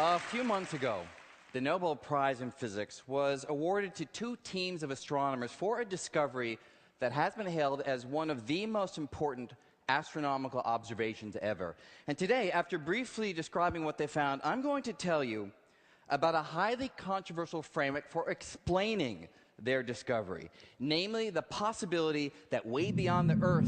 A few months ago, the Nobel Prize in Physics was awarded to two teams of astronomers for a discovery that has been hailed as one of the most important astronomical observations ever. And today, after briefly describing what they found, I'm going to tell you about a highly controversial framework for explaining their discovery, namely the possibility that way beyond the Earth,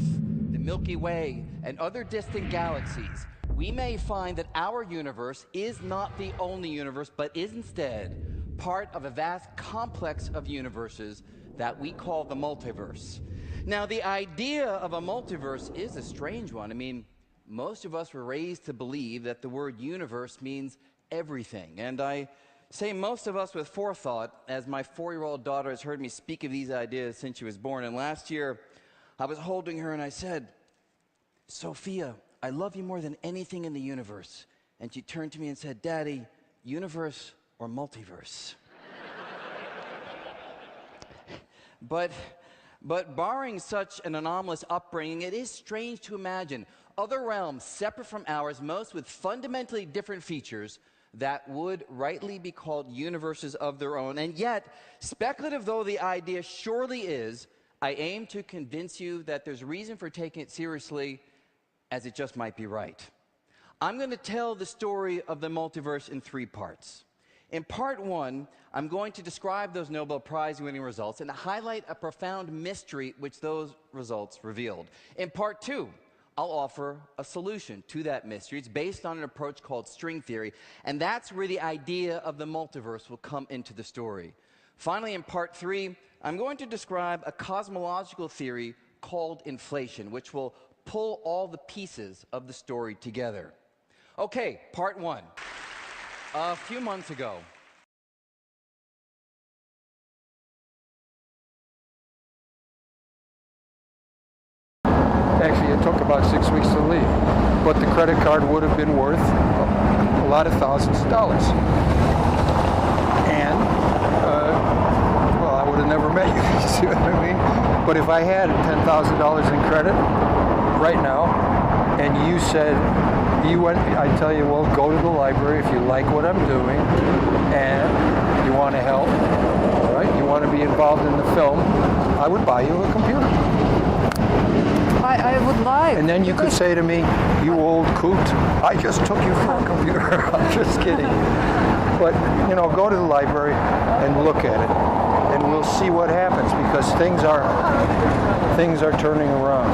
the Milky Way, and other distant galaxies, we may find that our universe is not the only universe, but is instead part of a vast complex of universes that we call the multiverse. Now, the idea of a multiverse is a strange one. I mean, most of us were raised to believe that the word universe means everything. And I say most of us with forethought, as my 4-year-old daughter has heard me speak of these ideas since she was born. And last year, I was holding her and I said, "Sophia, I love you more than anything in the universe." And she turned to me and said, "Daddy, universe or multiverse?" But barring such an anomalous upbringing, it is strange to imagine other realms separate from ours, most with fundamentally different features, that would rightly be called universes of their own. And yet, speculative though the idea surely is, I aim to convince you that there's reason for taking it seriously, as it just might be right. I'm going to tell the story of the multiverse in 3 parts. In part 1, I'm going to describe those Nobel Prize-winning results and highlight a profound mystery which those results revealed. In part 2, I'll offer a solution to that mystery. It's based on an approach called string theory, and that's where the idea of the multiverse will come into the story. Finally, in part 3, I'm going to describe a cosmological theory called inflation, which will pull all the pieces of the story together. Okay, part 1. A few months ago, actually, it took about 6 weeks to leave, but the credit card would have been worth a lot of thousands of dollars. And, well, I would have never met you, you see what I mean? But if I had $10,000 in credit right now, and you said, I tell you, well, go to the library if you like what I'm doing, and you want to help, right? You want to be involved in the film, I would buy you a computer. I would like. And then you could say to me, "You old coot, I just took you for a computer." I'm just kidding. But, you know, go to the library and look at it, and we'll see what happens, because things are turning around.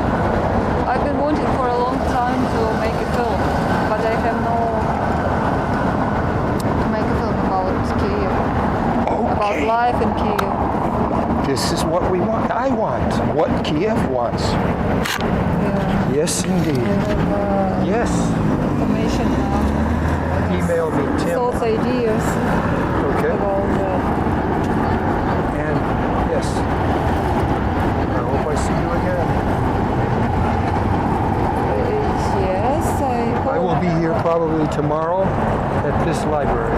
I've been wanting for a long time to make a film, but I have to make a film about Kiev, about life in Kiev. This is what we want. I want what Kiev wants. Yeah. Yes, indeed. Yes. Information now. Email me, Tim. Thoughts, ideas. Okay. About that. And yes, I hope I see you again. Yes, I hope. I will be here probably tomorrow at this library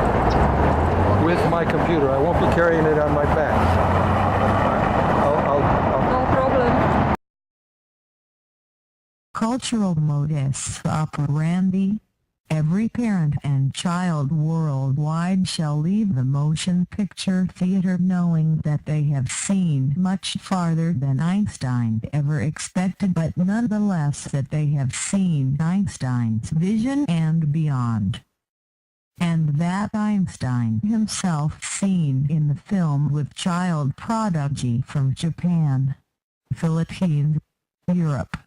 with my computer. I won't be carrying it on my back. No problem. Cultural modus operandi. Every parent and child worldwide shall leave the motion picture theater knowing that they have seen much farther than Einstein ever expected, but nonetheless that they have seen Einstein's vision and beyond. And that Einstein himself seen in the film with child prodigy from Japan, Philippines, Europe,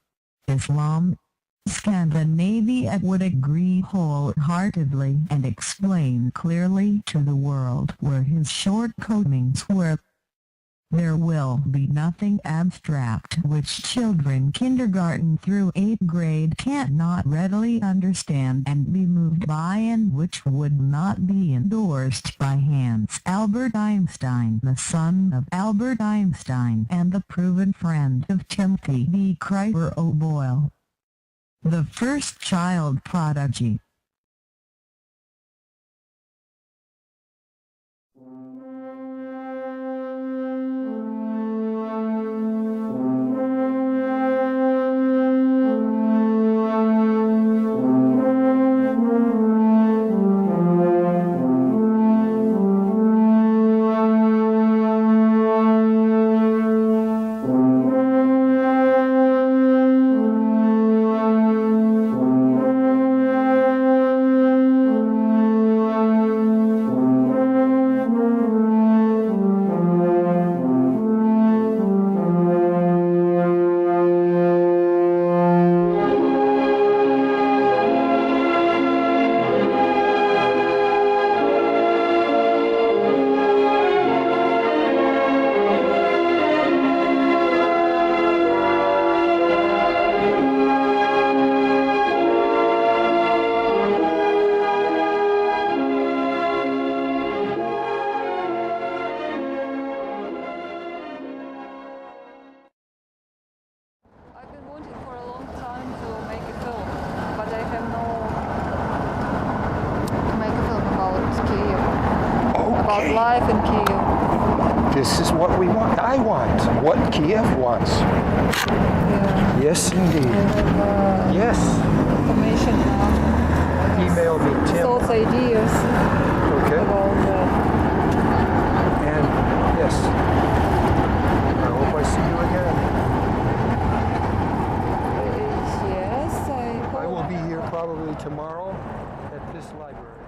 Islam, Scandinavia would agree wholeheartedly and explain clearly to the world where his shortcomings were. There will be nothing abstract which children kindergarten through 8th grade can't not readily understand and be moved by, and which would not be endorsed by Hans Albert Einstein, the son of Albert Einstein and the proven friend of Timothy V. Cryer O'Boyle, the first child prodigy. about life in Kiev. This is what we want. I want. What Kiev wants. Yeah. Yes, indeed. Yes. Information now. Email me, Tim. Thoughts, ideas Okay. about that. And yes, I hope I see you again. Yes, I hope. I will be here probably tomorrow at this library.